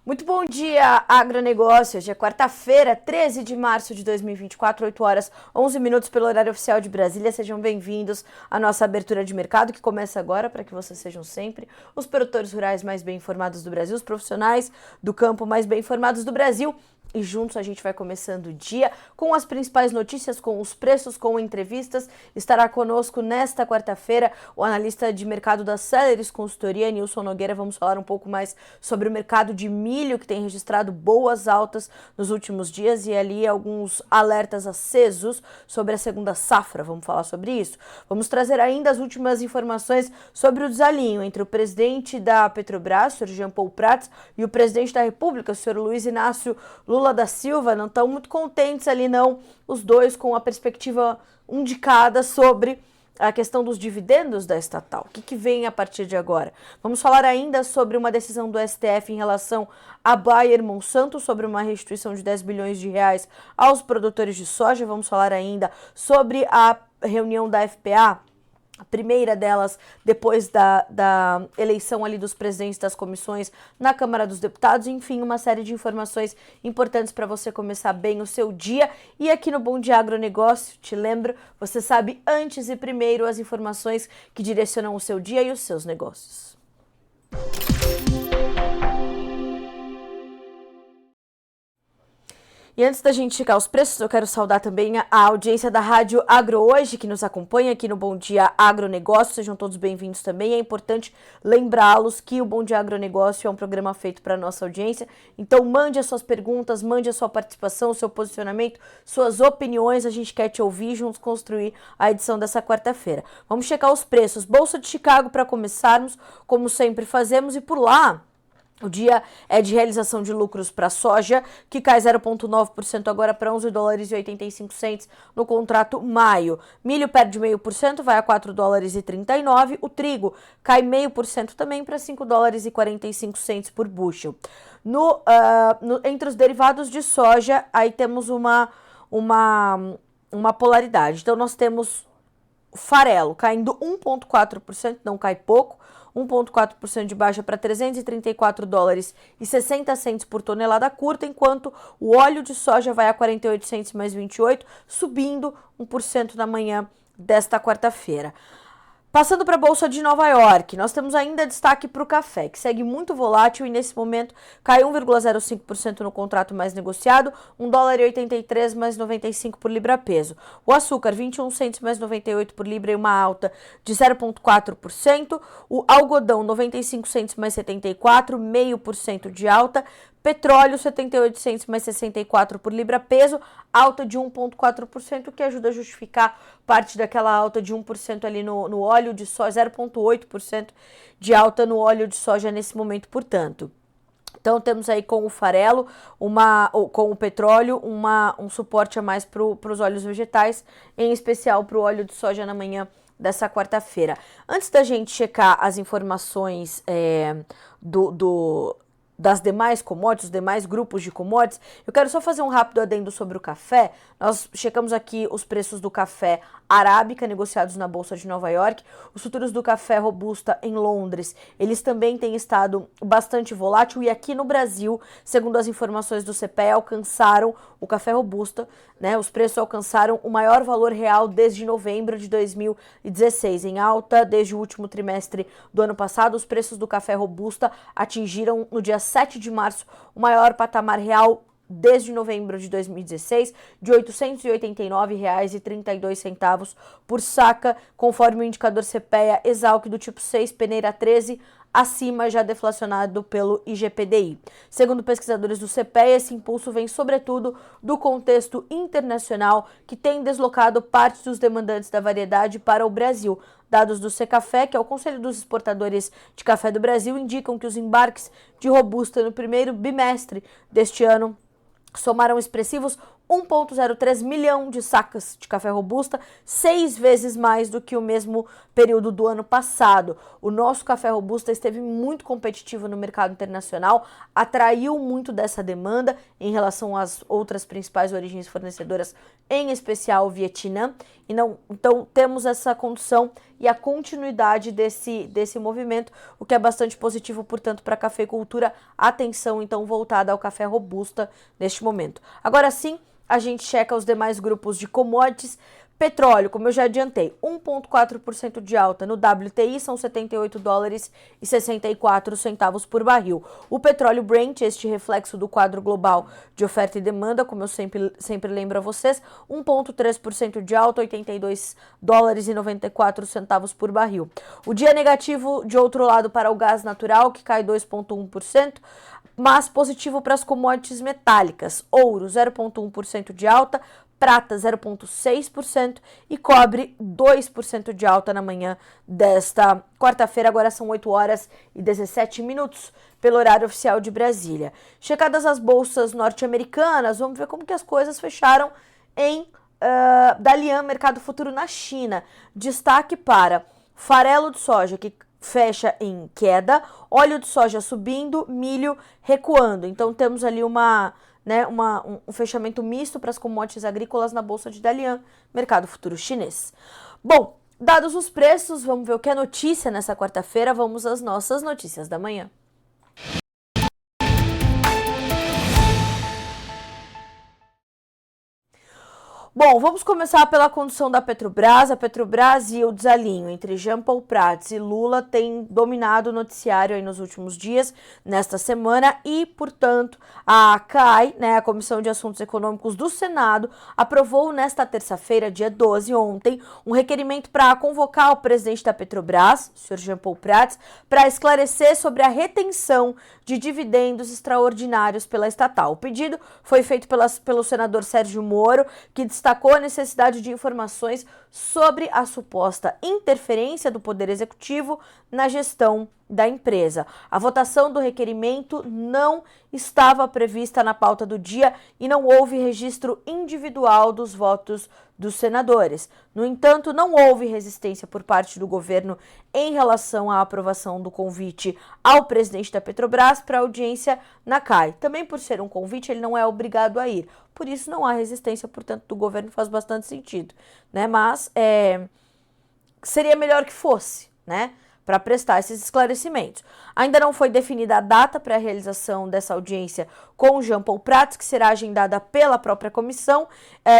Muito bom dia, agronegócio. Hoje é quarta-feira, 13 de março de 2024, 8 horas 11 minutos pelo horário oficial de Brasília. Sejam bem-vindos à nossa abertura de mercado, que começa agora, para que vocês sejam sempre os produtores rurais mais bem informados do Brasil, os profissionais do campo mais bem informados do Brasil. E juntos a gente vai começando o dia com as principais notícias, com os preços, com entrevistas. Estará conosco nesta quarta-feira o analista de mercado da Celeris Consultoria, Nilson Nogueira. Vamos falar um pouco mais sobre o mercado de milho, que tem registrado boas altas nos últimos dias e ali alguns alertas acesos sobre a segunda safra. Vamos falar sobre isso. Vamos trazer ainda as últimas informações sobre o desalinho entre o presidente da Petrobras, o Sr. Jean Paul Prats, e o presidente da República, o Sr. Luiz Inácio Lula da Silva. Não estão muito contentes ali não, os dois, com a perspectiva indicada sobre a questão dos dividendos da estatal. O que vem a partir de agora? Vamos falar ainda sobre uma decisão do STF em relação a Bayer Monsanto, sobre uma restituição de 10 bilhões de reais aos produtores de soja. Vamos falar ainda sobre a reunião da FPA, a primeira delas depois da eleição ali dos presidentes das comissões na Câmara dos Deputados. Enfim, uma série de informações importantes para você começar bem o seu dia. E aqui no Bom Dia Agronegócio, te lembro, você sabe antes e primeiro as informações que direcionam o seu dia e os seus negócios. E antes da gente checar os preços, eu quero saudar também a audiência da Rádio Agro Hoje, que nos acompanha aqui no Bom Dia Agronegócio. Sejam todos bem-vindos também. É importante lembrá-los que o Bom Dia Agronegócio é um programa feito para a nossa audiência. Então, mande as suas perguntas, mande a sua participação, o seu posicionamento, suas opiniões. A gente quer te ouvir, juntos construir a edição dessa quarta-feira. Vamos checar os preços. Bolsa de Chicago para começarmos, como sempre fazemos, e por lá o dia é de realização de lucros para soja, que cai 0,9% agora para 11 dólares e 85 cents no contrato maio. Milho perde 0,5%, vai a 4 dólares e 39. O trigo cai 0,5% também para 5 dólares e 45 cents por bushel. Entre os derivados de soja, aí temos uma polaridade. Então, nós temos o farelo caindo 1,4%, não cai pouco, 1,4% de baixa para 334 dólares e 60 cents por tonelada curta, enquanto o óleo de soja vai a 48 cents mais 28, subindo 1% na manhã desta quarta-feira. Passando para a Bolsa de Nova York, nós temos ainda destaque para o café, que segue muito volátil e nesse momento cai 1,05% no contrato mais negociado, 1 dólar e 83 mais 95 por libra-peso. O açúcar, 21 cents mais 98 por libra e uma alta de 0,4%. O algodão, 95 cents mais 74, 0,5% de alta. Petróleo, 78 cents mais 64 por libra-peso, alta de 1,4%, que ajuda a justificar parte daquela alta de 1% ali no óleo de soja, 0,8% de alta no óleo de soja nesse momento, portanto. Então, temos aí com o farelo, com o petróleo, um suporte a mais para os óleos vegetais, em especial para o óleo de soja na manhã dessa quarta-feira. Antes da gente checar as informações das demais commodities, os demais grupos de commodities, eu quero só fazer um rápido adendo sobre o café. Nós checamos aqui os preços do café arábica negociados na Bolsa de Nova York, os futuros do café robusta em Londres, eles também têm estado bastante volátil, e aqui no Brasil, segundo as informações do CPEA, alcançaram o café robusta, né, os preços alcançaram o maior valor real desde novembro de 2016, em alta desde o último trimestre do ano passado. Os preços do café robusta atingiram no dia 7 de março o maior patamar real desde novembro de 2016, de R$ 889,32 por saca, conforme o indicador CPEA Esalq do tipo 6, peneira 13, acima, já deflacionado pelo IGPDI. Segundo pesquisadores do CPEA, esse impulso vem sobretudo do contexto internacional, que tem deslocado parte dos demandantes da variedade para o Brasil. Dados do Secafé, que é o Conselho dos Exportadores de Café do Brasil, indicam que os embarques de robusta no primeiro bimestre deste ano somaram expressivos 1,03 milhão de sacas de café robusta, 6 vezes mais do que o mesmo período do ano passado. O nosso café robusta esteve muito competitivo no mercado internacional, atraiu muito dessa demanda em relação às outras principais origens fornecedoras, em especial o Vietnã. Então temos essa condição e a continuidade desse movimento, o que é bastante positivo, portanto, para a cafeicultura. Atenção, então, voltada ao café robusta neste momento. Agora sim, a gente checa os demais grupos de commodities. Petróleo, como eu já adiantei, 1,4% de alta no WTI, são 78 dólares e 64 centavos por barril. O petróleo Brent, este reflexo do quadro global de oferta e demanda, como eu sempre lembro a vocês, 1,3% de alta, 82 dólares e 94 centavos por barril. O dia negativo, de outro lado, para o gás natural, que cai 2,1%, mas positivo para as commodities metálicas. Ouro, 0,1% de alta, prata 0,6% e cobre 2% de alta na manhã desta quarta-feira. Agora são 8 horas e 17 minutos pelo horário oficial de Brasília. Checadas as bolsas norte-americanas, vamos ver como que as coisas fecharam em Dalian, mercado futuro na China. Destaque para farelo de soja, que fecha em queda, óleo de soja subindo, milho recuando. Então temos ali um fechamento misto para as commodities agrícolas na Bolsa de Dalian, mercado futuro chinês. Bom, dados os preços, vamos ver o que é notícia nessa quarta-feira, vamos às nossas notícias da manhã. Bom, vamos começar pela condução da Petrobras. A Petrobras e o desalinho entre Jean Paul Prats e Lula tem dominado o noticiário aí nos últimos dias, nesta semana, e, portanto, a CAI, a Comissão de Assuntos Econômicos do Senado, aprovou nesta terça-feira, dia 12, ontem, um requerimento para convocar o presidente da Petrobras, o senhor Jean Paul Prats, para esclarecer sobre a retenção de dividendos extraordinários pela estatal. O pedido foi feito pelo senador Sérgio Moro, que destacou a necessidade de informações sobre a suposta interferência do Poder Executivo na gestão da empresa. A votação do requerimento não estava prevista na pauta do dia e não houve registro individual dos votos dos senadores. No entanto, não houve resistência por parte do governo em relação à aprovação do convite ao presidente da Petrobras para audiência na CAI. Também por ser um convite, ele não é obrigado a ir. Por isso não há resistência, portanto, do governo, faz bastante sentido, Mas seria melhor que fosse, para prestar esses esclarecimentos. Ainda não foi definida a data para a realização dessa audiência com o Jean Paul Prats, que será agendada pela própria comissão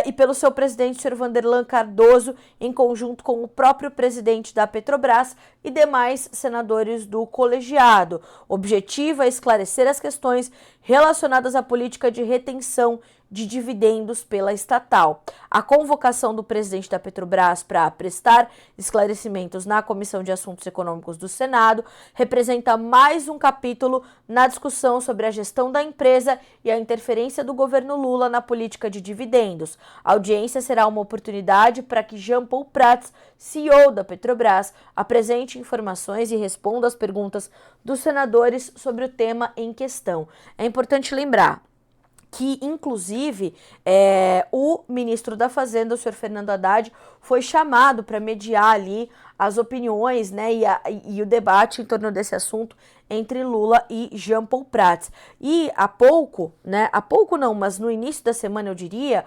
e pelo seu presidente, o Sr. Vanderlan Cardoso, em conjunto com o próprio presidente da Petrobras e demais senadores do colegiado. O objetivo é esclarecer as questões relacionadas à política de retenção de dividendos pela estatal. A convocação do presidente da Petrobras para prestar esclarecimentos na Comissão de Assuntos Econômicos do Senado representa mais um capítulo na discussão sobre a gestão da empresa e a interferência do governo Lula na política de dividendos. A audiência será uma oportunidade para que Jean Paul Prats, CEO da Petrobras, apresente informações e responda às perguntas dos senadores sobre o tema em questão. É importante lembrar que, inclusive, o ministro da Fazenda, o senhor Fernando Haddad, foi chamado para mediar ali as opiniões, e o debate em torno desse assunto entre Lula e Jean Paul Prats. E há pouco não, mas no início da semana, eu diria,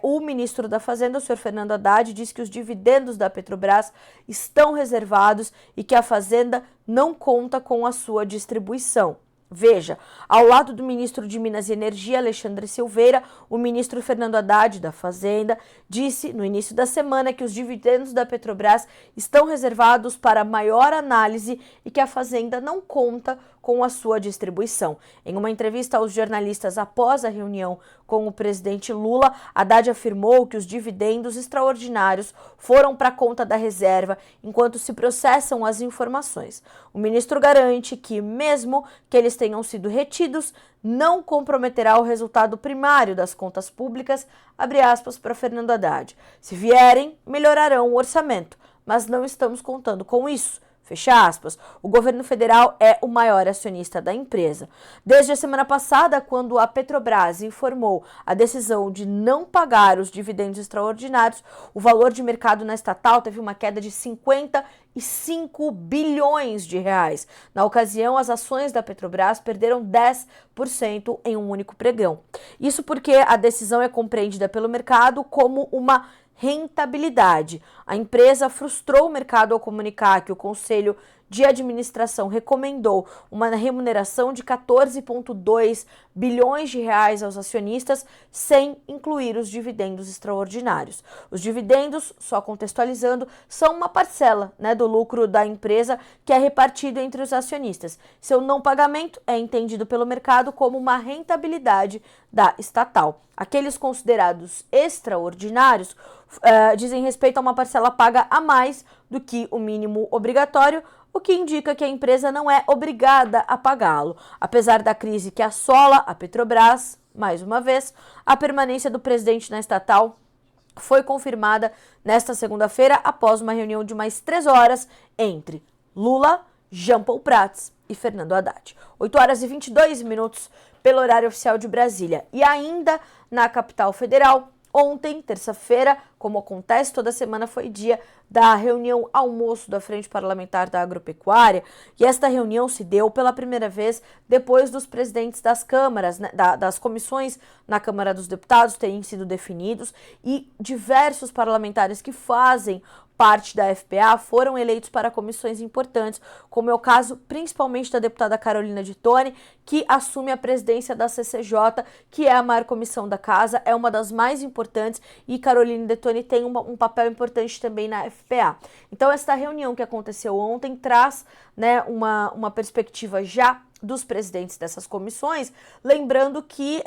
o ministro da Fazenda, o senhor Fernando Haddad, disse que os dividendos da Petrobras estão reservados e que a Fazenda não conta com a sua distribuição. Veja, ao lado do ministro de Minas e Energia, Alexandre Silveira, o ministro Fernando Haddad, da Fazenda, disse no início da semana que os dividendos da Petrobras estão reservados para maior análise e que a Fazenda não conta com a sua distribuição. Em uma entrevista aos jornalistas após a reunião com o presidente Lula, Haddad afirmou que os dividendos extraordinários foram para a conta da reserva enquanto se processam as informações. O ministro garante que, mesmo que eles tenham sido retidos, não comprometerá o resultado primário das contas públicas, abre aspas para Fernando Haddad. Se vierem, melhorarão o orçamento, mas não estamos contando com isso, Fecha aspas. O governo federal é o maior acionista da empresa. Desde a semana passada, quando a Petrobras informou a decisão de não pagar os dividendos extraordinários, o valor de mercado na estatal teve uma queda de 55 bilhões de reais. Na ocasião, as ações da Petrobras perderam 10% em um único pregão. Isso porque a decisão é compreendida pelo mercado como uma rentabilidade. A empresa frustrou o mercado ao comunicar que o Conselho de Administração recomendou uma remuneração de 14,2 bilhões de reais aos acionistas, sem incluir os dividendos extraordinários. Os dividendos, só contextualizando, são uma parcela, do lucro da empresa que é repartido entre os acionistas. Seu não pagamento é entendido pelo mercado como uma rentabilidade da estatal. Aqueles considerados extraordinários dizem respeito a uma parcela paga a mais do que o mínimo obrigatório, o que indica que a empresa não é obrigada a pagá-lo. Apesar da crise que assola a Petrobras, mais uma vez, a permanência do presidente na estatal foi confirmada nesta segunda-feira após uma reunião de mais 3 horas entre Lula, Jean Paul Prats e Fernando Haddad. 8 horas e 22 minutos pelo horário oficial de Brasília. E ainda na capital federal, ontem, terça-feira, como acontece toda semana, foi dia da reunião almoço da Frente Parlamentar da Agropecuária, e esta reunião se deu pela primeira vez depois dos presidentes das câmaras, das comissões na Câmara dos Deputados terem sido definidos, e diversos parlamentares que fazem parte da FPA foram eleitos para comissões importantes, como é o caso principalmente da deputada Carolina de Tone, que assume a presidência da CCJ, que é a maior comissão da casa, é uma das mais importantes, e Carolina de Tone tem um papel importante também na FPA. Então, esta reunião que aconteceu ontem traz uma perspectiva já dos presidentes dessas comissões, lembrando que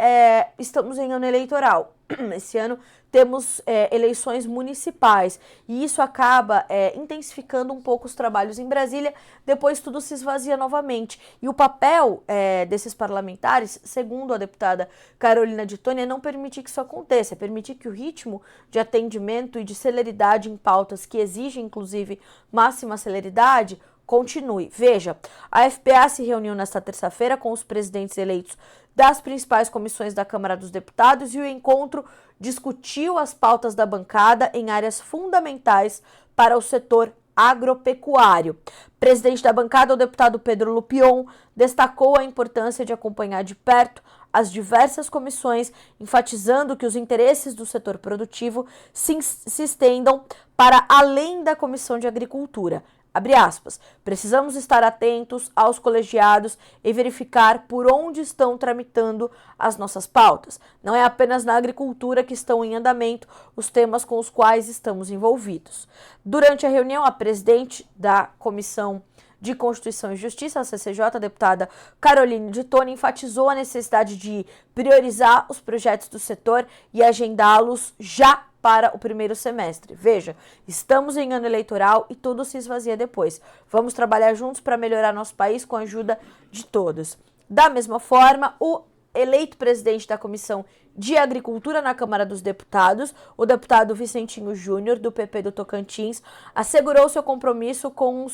estamos em ano eleitoral. Esse ano temos eleições municipais e isso acaba intensificando um pouco os trabalhos em Brasília, depois tudo se esvazia novamente. E o papel desses parlamentares, segundo a deputada Carolina de Tone, é não permitir que isso aconteça, é permitir que o ritmo de atendimento e de celeridade em pautas que exigem, inclusive, máxima celeridade, continue. Veja, a FPA se reuniu nesta terça-feira com os presidentes eleitos das principais comissões da Câmara dos Deputados e o encontro discutiu as pautas da bancada em áreas fundamentais para o setor agropecuário. Presidente da bancada, o deputado Pedro Lupion, destacou a importância de acompanhar de perto as diversas comissões, enfatizando que os interesses do setor produtivo se estendam para além da Comissão de Agricultura. Abre aspas, precisamos estar atentos aos colegiados e verificar por onde estão tramitando as nossas pautas. Não é apenas na agricultura que estão em andamento os temas com os quais estamos envolvidos. Durante a reunião, a presidente da Comissão de Constituição e Justiça, a CCJ, a deputada Carolina de Tone, enfatizou a necessidade de priorizar os projetos do setor e agendá-los já para o primeiro semestre. Veja, estamos em ano eleitoral e tudo se esvazia depois. Vamos trabalhar juntos para melhorar nosso país com a ajuda de todos. Da mesma forma, o eleito presidente da Comissão de Agricultura na Câmara dos Deputados, o deputado Vicentinho Júnior, do PP do Tocantins, assegurou seu compromisso como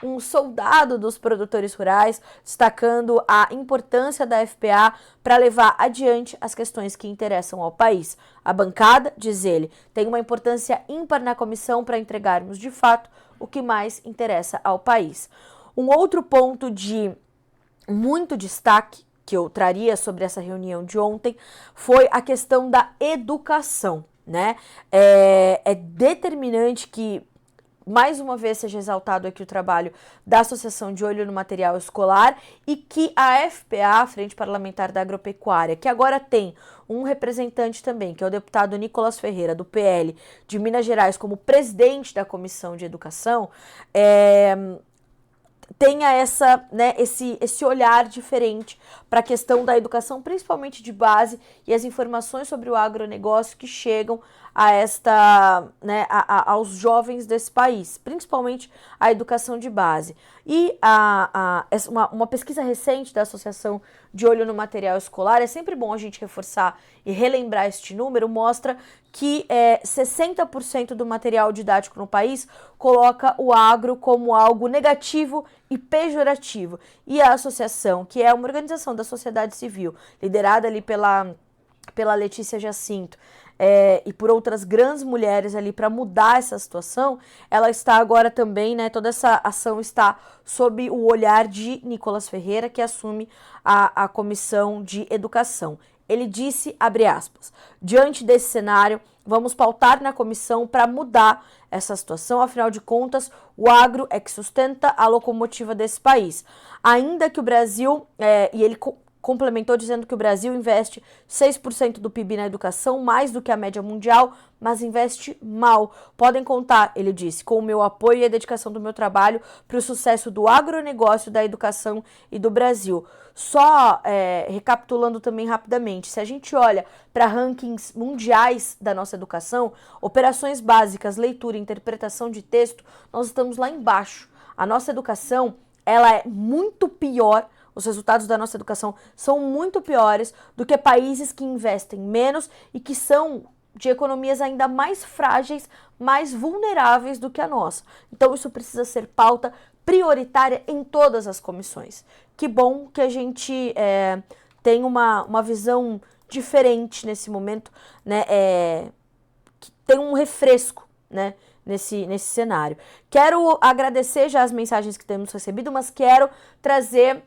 um soldado dos produtores rurais, destacando a importância da FPA para levar adiante as questões que interessam ao país. A bancada, diz ele, tem uma importância ímpar na comissão para entregarmos, de fato, o que mais interessa ao país. Um outro ponto de muito destaque que eu traria sobre essa reunião de ontem foi a questão da educação, É determinante que, mais uma vez, seja exaltado aqui o trabalho da Associação de Olho no Material Escolar e que a FPA, a Frente Parlamentar da Agropecuária, que agora tem um representante também, que é o deputado Nicolas Ferreira, do PL de Minas Gerais, como presidente da Comissão de Educação, tenha esse olhar diferente para a questão da educação, principalmente de base, e as informações sobre o agronegócio que chegam né, aos jovens desse país, principalmente a educação de base. E uma pesquisa recente da Associação de Olho no Material Escolar, é sempre bom a gente reforçar e relembrar este número, mostra que 60% do material didático no país coloca o agro como algo negativo e pejorativo. E a associação, que é uma organização da sociedade civil, liderada ali pela Letícia Jacinto, e por outras grandes mulheres ali para mudar essa situação, ela está agora também, né, toda essa ação está sob o olhar de Nicolas Ferreira, que assume a Comissão de Educação. Ele disse, abre aspas, diante desse cenário, vamos pautar na comissão para mudar essa situação, afinal de contas, o agro é que sustenta a locomotiva desse país. Ainda que o Brasil, e ele complementou dizendo que o Brasil investe 6% do PIB na educação, mais do que a média mundial, mas investe mal. Podem contar, ele disse, com o meu apoio e a dedicação do meu trabalho para o sucesso do agronegócio, da educação e do Brasil. Só recapitulando também rapidamente, se a gente olha para rankings mundiais da nossa educação, operações básicas, leitura e interpretação de texto, nós estamos lá embaixo. A nossa educação, ela é muito pior. Os resultados da nossa educação são muito piores do que países que investem menos e que são de economias ainda mais frágeis, mais vulneráveis do que a nossa. Então isso precisa ser pauta prioritária em todas as comissões. Que bom que a gente tem uma visão diferente nesse momento, né? Que tem um refresco, né? Nesse cenário. Quero agradecer já as mensagens que temos recebido, mas quero trazer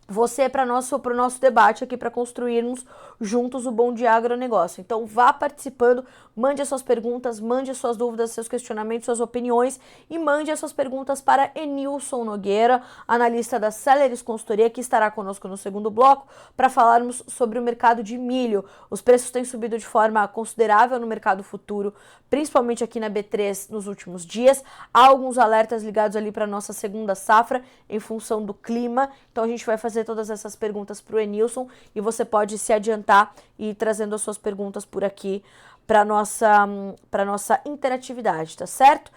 você para o nosso debate aqui para construirmos juntos o Bom Dia Agronegócio. Então vá participando, mande as suas perguntas, mande as suas dúvidas, seus questionamentos, suas opiniões e mande as suas perguntas para Enilson Nogueira, analista da Celeris Consultoria, que estará conosco no segundo bloco para falarmos sobre o mercado de milho. Os preços têm subido de forma considerável no mercado futuro, principalmente aqui na B3 nos últimos dias. Há alguns alertas ligados ali para a nossa segunda safra em função do clima. Então a gente vai fazer todas essas perguntas para o Enilson e você pode se adiantar e ir trazendo as suas perguntas por aqui para nossa interatividade, tá certo?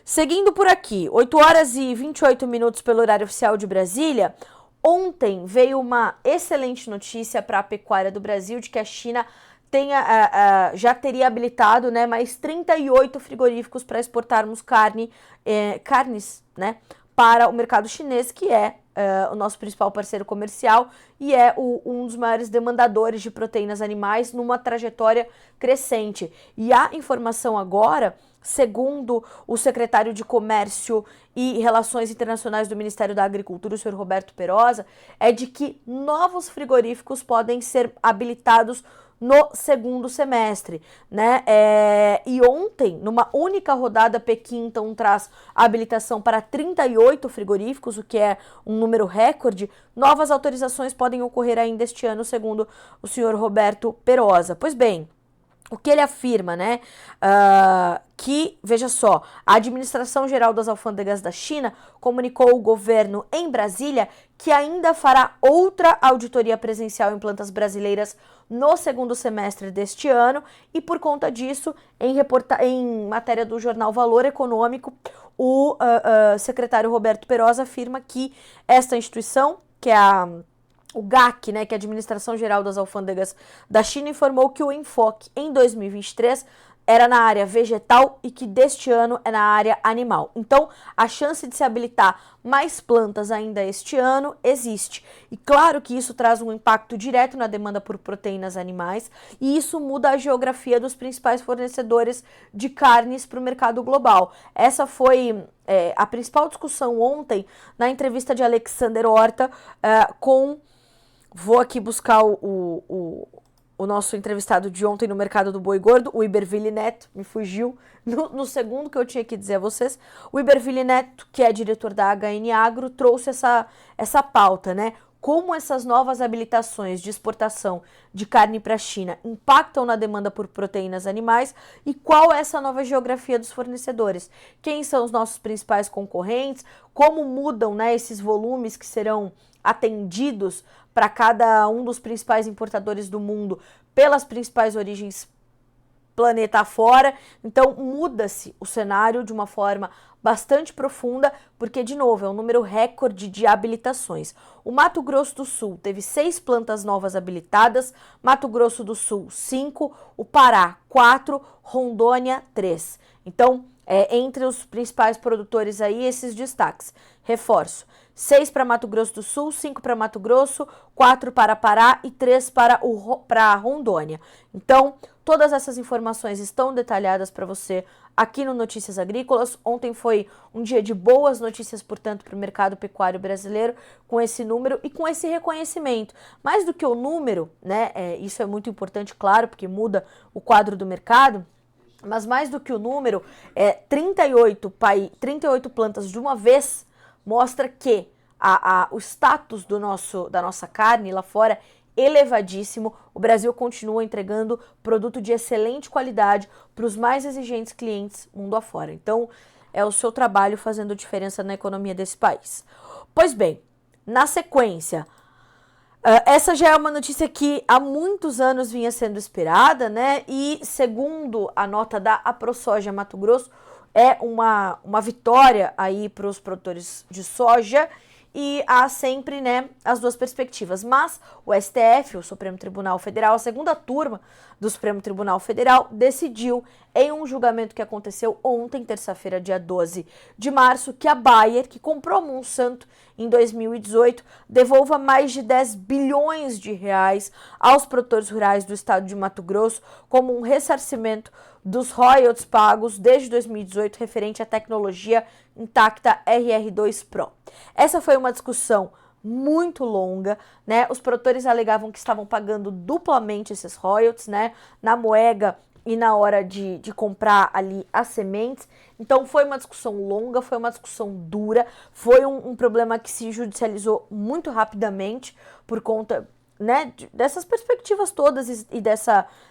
Seguindo por aqui, 8 horas e 28 minutos pelo horário oficial de Brasília. Ontem veio uma excelente notícia para a pecuária do Brasil de que a China já teria habilitado, né, mais 38 frigoríficos para exportarmos carnes, né, para o mercado chinês, que é o nosso principal parceiro comercial e é um dos maiores demandadores de proteínas animais numa trajetória crescente. E a informação agora, segundo o secretário de Comércio e Relações Internacionais do Ministério da Agricultura, o senhor Roberto Perosa, é de que novos frigoríficos podem ser habilitados no segundo semestre, né? E ontem, numa única rodada, Pequim então traz a habilitação para 38 frigoríficos, o que é um número recorde. Novas autorizações podem ocorrer ainda este ano, segundo o senhor Roberto Perosa. Pois bem, o que ele afirma, né? Que, veja só, a Administração Geral das Alfândegas da China comunicou ao governo em Brasília que ainda fará outra auditoria presencial em plantas brasileiras no segundo semestre deste ano e, por conta disso, em matéria do jornal Valor Econômico, o secretário Roberto Perosa afirma que esta instituição, que é o GAC, né, que é a Administração Geral das Alfândegas da China, informou que o enfoque em 2023 era na área vegetal e que deste ano é na área animal. Então, a chance de se habilitar mais plantas ainda este ano existe. E claro que isso traz um impacto direto na demanda por proteínas animais e isso muda a geografia dos principais fornecedores de carnes para o mercado global. Essa foi a principal discussão ontem na entrevista de Alexander Horta Vou aqui buscar o nosso entrevistado de ontem no mercado do boi gordo, o Iberville Neto, me fugiu no segundo que eu tinha que dizer a vocês. O Iberville Neto, que é diretor da HN Agro, trouxe essa pauta, né? Como essas novas habilitações de exportação de carne para a China impactam na demanda por proteínas animais e qual é essa nova geografia dos fornecedores. Quem são os nossos principais concorrentes, como mudam, né, esses volumes que serão atendidos para cada um dos principais importadores do mundo pelas principais origens planeta afora. Então muda-se o cenário de uma forma bastante profunda, porque, de novo, é um número recorde de habilitações. O Mato Grosso do Sul teve 6 plantas novas habilitadas, Mato Grosso do Sul 5, o Pará 4, Rondônia 3. Então, entre os principais produtores aí, esses destaques. Reforço: 6 para Mato Grosso do Sul, 5 para Mato Grosso, 4 para Pará e 3 para Rondônia. Então, todas essas informações estão detalhadas para você aqui no Notícias Agrícolas. Ontem foi um dia de boas notícias, portanto, para o mercado pecuário brasileiro, com esse número e com esse reconhecimento. Mais do que o número, né? Isso é muito importante, claro, porque muda o quadro do mercado. Mas mais do que o número, 38 plantas de uma vez mostra que o status da nossa carne lá fora é elevadíssimo. O Brasil continua entregando produto de excelente qualidade para os mais exigentes clientes mundo afora. Então, é o seu trabalho fazendo diferença na economia desse país. Pois bem, na sequência, essa já é uma notícia que há muitos anos vinha sendo esperada, né? E segundo a nota da AproSoja Mato Grosso, é uma vitória aí para os produtores de soja, e há sempre, né, as duas perspectivas. Mas o STF, o Supremo Tribunal Federal, a segunda turma do Supremo Tribunal Federal, decidiu em um julgamento que aconteceu ontem, terça-feira, dia 12 de março, que a Bayer, que comprou a Monsanto em 2018, devolva mais de 10 bilhões de reais aos produtores rurais do estado de Mato Grosso como um ressarcimento dos royalties pagos desde 2018 referente à tecnologia intacta RR2 Pro. Essa foi uma discussão muito longa, né? Os produtores alegavam que estavam pagando duplamente esses royalties, né? Na moega e na hora de comprar ali as sementes. Então foi uma discussão longa, foi uma discussão dura, foi um problema que se judicializou muito rapidamente por conta, né, dessas perspectivas todas e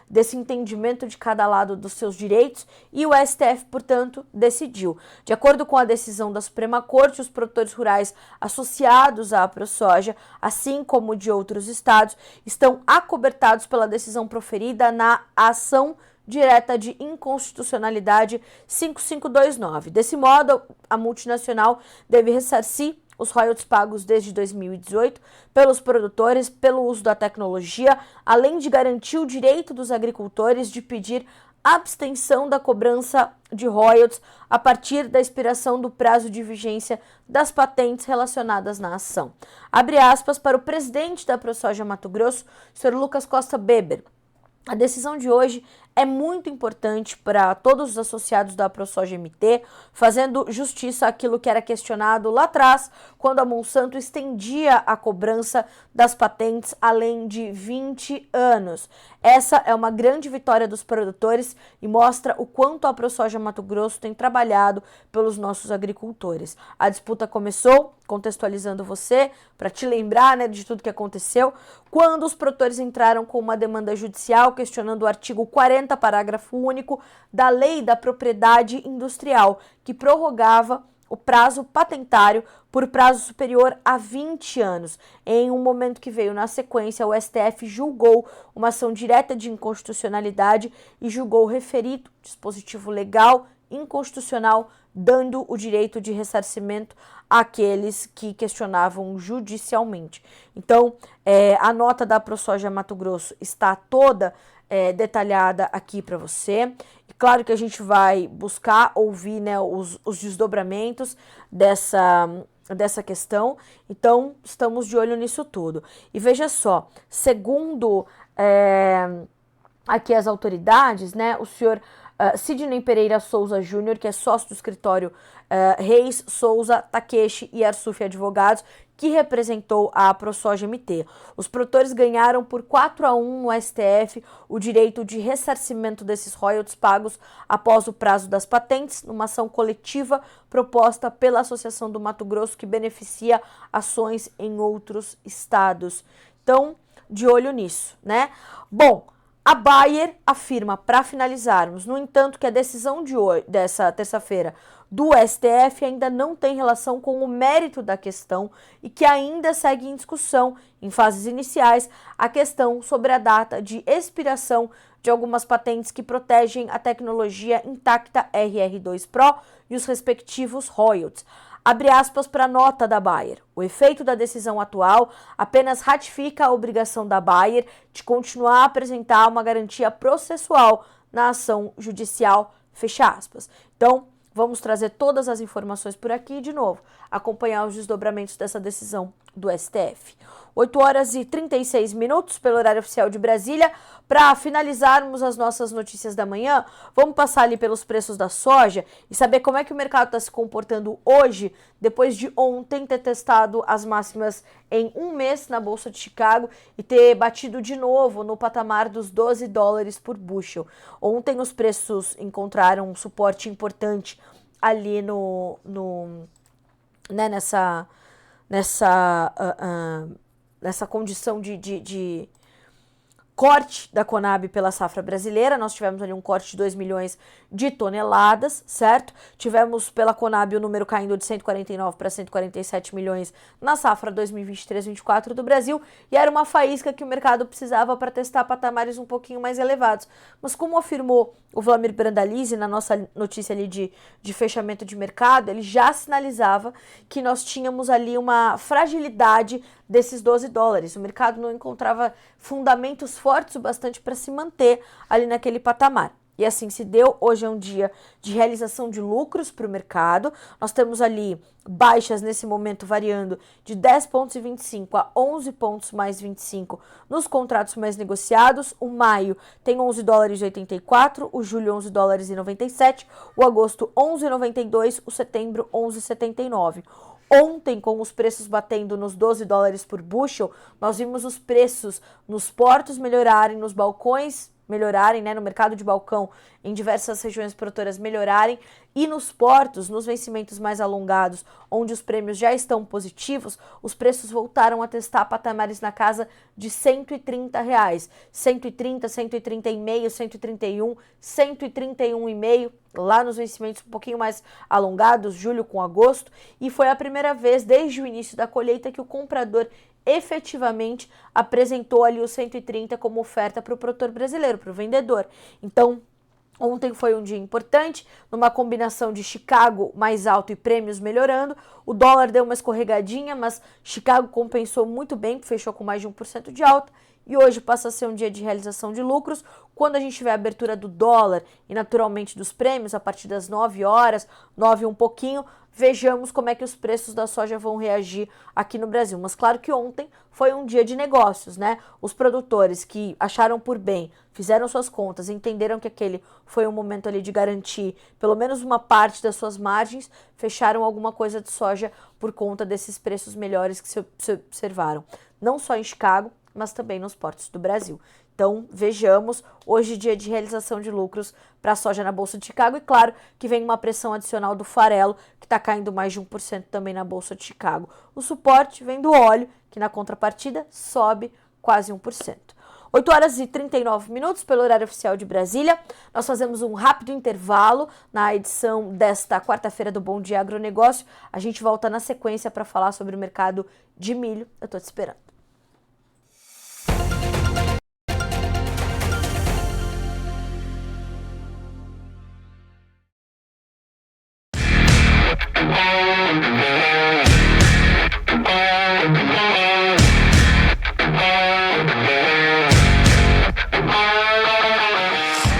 desse entendimento de cada lado dos seus direitos, e o STF, portanto, decidiu. De acordo com a decisão da Suprema Corte, os produtores rurais associados à AproSoja, assim como de outros estados, estão acobertados pela decisão proferida na ação direta de inconstitucionalidade 5529. Desse modo, a multinacional deve ressarcir os royalties pagos desde 2018 pelos produtores pelo uso da tecnologia, além de garantir o direito dos agricultores de pedir abstenção da cobrança de royalties a partir da expiração do prazo de vigência das patentes relacionadas na ação. Abre aspas para o presidente da AproSoja Mato Grosso, Sr. Lucas Costa Beber. A decisão de hoje é muito importante para todos os associados da AproSoja MT, fazendo justiça àquilo que era questionado lá atrás, quando a Monsanto estendia a cobrança das patentes além de 20 anos. Essa é uma grande vitória dos produtores e mostra o quanto a AproSoja Mato Grosso tem trabalhado pelos nossos agricultores. A disputa começou, contextualizando você, para te lembrar, né, de tudo que aconteceu, quando os produtores entraram com uma demanda judicial questionando o artigo 40, parágrafo único, da Lei da Propriedade Industrial, que prorrogava o prazo patentário por prazo superior a 20 anos. Em um momento que veio na sequência, o STF julgou uma ação direta de inconstitucionalidade e julgou o referido dispositivo legal inconstitucional, dando o direito de ressarcimento àqueles que questionavam judicialmente. Então, a nota da AproSoja Mato Grosso está toda detalhada aqui para você. E claro que a gente vai buscar ouvir, né, os desdobramentos dessa questão. Então, estamos de olho nisso tudo. E veja só, segundo aqui as autoridades, né, o senhor Sidney Pereira Souza Júnior, que é sócio do escritório Reis, Souza, Takeshi e Arsuf Advogados, que representou a AproSoja MT. Os produtores ganharam por 4-1 no STF o direito de ressarcimento desses royalties pagos após o prazo das patentes, numa ação coletiva proposta pela Associação do Mato Grosso, que beneficia ações em outros estados. Então, de olho nisso, né? Bom, a Bayer afirma, para finalizarmos, no entanto, que a decisão de hoje, dessa terça-feira do STF ainda não tem relação com o mérito da questão e que ainda segue em discussão, em fases iniciais, a questão sobre a data de expiração de algumas patentes que protegem a tecnologia intacta RR2 Pro e os respectivos royalties. Abre aspas para a nota da Bayer. O efeito da decisão atual apenas ratifica a obrigação da Bayer de continuar a apresentar uma garantia processual na ação judicial, fecha aspas. Então, vamos trazer todas as informações por aqui e, de novo, acompanhar os desdobramentos dessa decisão do STF. 8 horas e 36 minutos pelo horário oficial de Brasília. Para finalizarmos as nossas notícias da manhã, vamos passar ali pelos preços da soja e saber como é que o mercado está se comportando hoje, depois de ontem ter testado as máximas em um mês na Bolsa de Chicago e ter batido de novo no patamar dos $12 por bushel. Ontem os preços encontraram um suporte importante ali nessa condição de corte da Conab pela safra brasileira. Nós tivemos ali um corte de 2 milhões de toneladas, certo? Tivemos pela Conab o número caindo de 149 para 147 milhões na safra 2023-24 do Brasil, e era uma faísca que o mercado precisava para testar patamares um pouquinho mais elevados. Mas como afirmou o Vlamir Brandalize na nossa notícia ali de fechamento de mercado, ele já sinalizava que nós tínhamos ali uma fragilidade desses $12. O mercado não encontrava fundamentos fortes o bastante para se manter ali naquele patamar. E assim se deu. Hoje é um dia de realização de lucros para o mercado. Nós temos ali baixas nesse momento variando de 10,25 a 11 pontos mais 25 nos contratos mais negociados. O maio tem $11,84, o julho $11,97, o agosto $11,92, o setembro $11,79. Ontem, com os preços batendo nos $12 por bushel, nós vimos os preços nos portos melhorarem, nos balcões melhorarem, no mercado de balcão em diversas regiões produtoras melhorarem, e nos portos, nos vencimentos mais alongados, onde os prêmios já estão positivos, os preços voltaram a testar patamares na casa de R$130, 130, 130,5, 131, 131,5, lá nos vencimentos um pouquinho mais alongados, julho com agosto, e foi a primeira vez desde o início da colheita que o comprador efetivamente apresentou ali os 130 como oferta para o produtor brasileiro, para o vendedor. Então, ontem foi um dia importante, numa combinação de Chicago mais alto e prêmios melhorando. O dólar deu uma escorregadinha, mas Chicago compensou muito bem, fechou com mais de 1% de alta. E hoje passa a ser um dia de realização de lucros, quando a gente tiver a abertura do dólar e naturalmente dos prêmios, a partir das 9 horas, 9 e um pouquinho, vejamos como é que os preços da soja vão reagir aqui no Brasil. Mas claro que ontem foi um dia de negócios, Os produtores que acharam por bem, fizeram suas contas, entenderam que aquele foi um momento ali de garantir pelo menos uma parte das suas margens, fecharam alguma coisa de soja por conta desses preços melhores que se observaram. Não só em Chicago, mas também nos portos do Brasil. Então, vejamos, hoje dia de realização de lucros para a soja na Bolsa de Chicago, e claro que vem uma pressão adicional do farelo, que está caindo mais de 1% também na Bolsa de Chicago. O suporte vem do óleo, que na contrapartida sobe quase 1%. 8 horas e 39 minutos pelo horário oficial de Brasília. Nós fazemos um rápido intervalo na edição desta quarta-feira do Bom Dia Agronegócio. A gente volta na sequência para falar sobre o mercado de milho. Eu estou te esperando.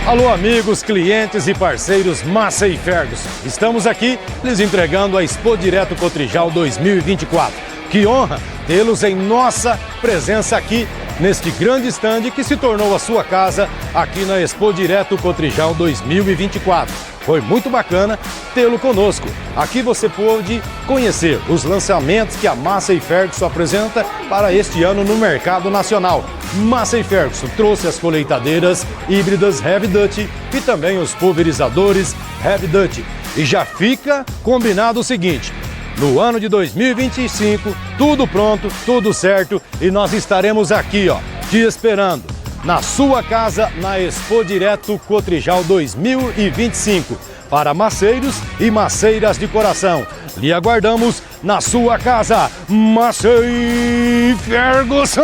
Alô amigos, clientes e parceiros Massey Ferguson. Estamos aqui lhes entregando a Expo Direto Cotrijal 2024. Que honra tê-los em nossa presença aqui neste grande stand que se tornou a sua casa aqui na Expo Direto Cotrijal 2024. Foi muito bacana tê-lo conosco. Aqui você pôde conhecer os lançamentos que a Massey Ferguson apresenta para este ano no mercado nacional. Massey Ferguson trouxe as colheitadeiras híbridas Heavy Duty e também os pulverizadores Heavy Duty. E já fica combinado o seguinte: no ano de 2025, tudo pronto, tudo certo, e nós estaremos aqui, te esperando na sua casa na Expo Direto Cotrijal 2025. para maceiros e maceiras de coração. Lhe aguardamos na sua casa, Massey Ferguson!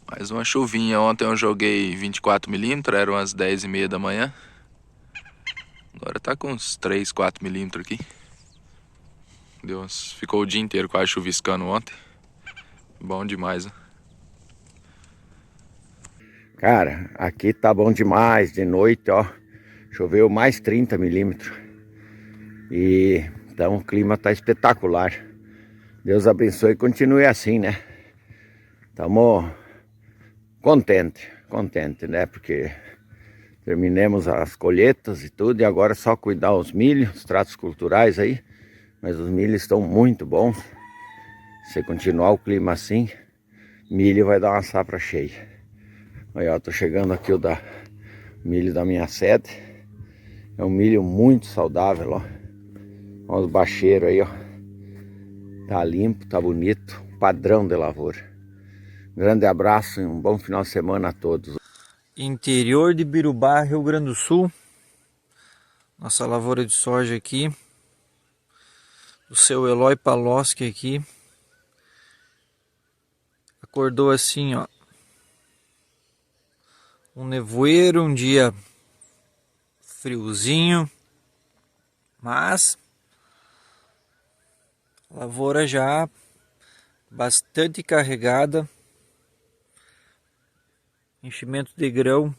Mais uma chuvinha. Ontem eu joguei 24mm, eram umas 10h30 da manhã. Agora tá com uns 3, 4mm aqui. Ficou o dia inteiro quase chuviscando ontem. Bom demais, né? Cara, aqui tá bom demais. De noite, ó, choveu mais 30mm. E então o clima tá espetacular. Deus abençoe e continue assim, né? Tamo contente, né? Porque terminamos as colheitas e tudo, e agora é só cuidar os milhos, os tratos culturais aí. Mas os milhos estão muito bons. Se continuar o clima assim, milho vai dar uma safra cheia. Aí, ó, tô chegando aqui o milho da minha sede. É um milho muito saudável, ó. Olha os bacheiros aí, ó. Tá limpo, tá bonito, padrão de lavoura. Grande abraço e um bom final de semana a todos. Interior de Birubá, Rio Grande do Sul. Nossa lavoura de soja aqui. O seu Eloy Paloski aqui. Acordou assim, ó. Um nevoeiro, um dia friozinho. Mas a lavoura já bastante carregada. Enchimento de grão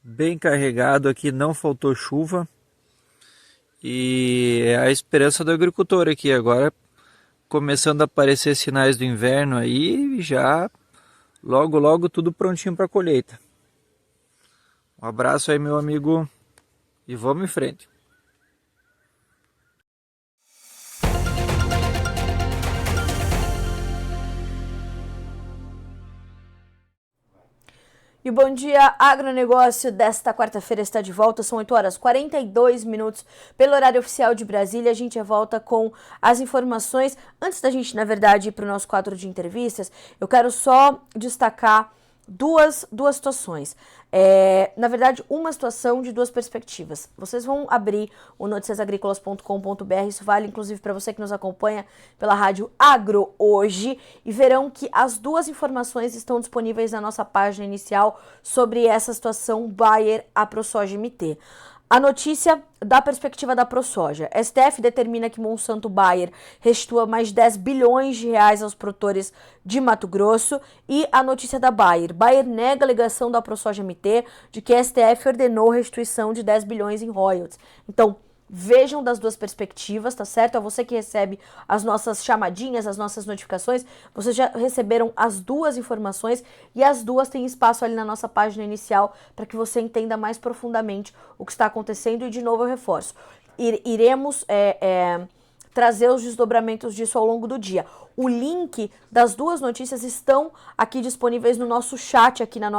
bem carregado aqui, não faltou chuva. E é a esperança do agricultor aqui agora, começando a aparecer sinais do inverno aí, já logo tudo prontinho para colheita. Um abraço aí, meu amigo, e vamos em frente. E o Bom Dia Agronegócio desta quarta-feira está de volta, são 8h42 pelo horário oficial de Brasília. A gente já volta com as informações. Antes da gente, na verdade, ir para o nosso quadro de entrevistas, eu quero só destacar duas situações. Na verdade, uma situação de duas perspectivas. Vocês vão abrir o noticiasagricolas.com.br, isso vale inclusive para você que nos acompanha pela rádio Agro hoje, e verão que as duas informações estão disponíveis na nossa página inicial sobre essa situação Bayer a ProSoja MT. A notícia da perspectiva da ProSoja. STF determina que Monsanto Bayer restitua mais 10 bilhões de reais aos produtores de Mato Grosso. E a notícia da Bayer. Bayer nega a alegação da ProSoja MT de que STF ordenou restituição de 10 bilhões em royalties. Então, vejam das duas perspectivas, tá certo? É você que recebe as nossas chamadinhas, as nossas notificações. Vocês já receberam as duas informações e as duas têm espaço ali na nossa página inicial para que você entenda mais profundamente o que está acontecendo. E, de novo, eu reforço. Iremos trazer os desdobramentos disso ao longo do dia. O link das duas notícias estão aqui disponíveis no nosso chat, aqui no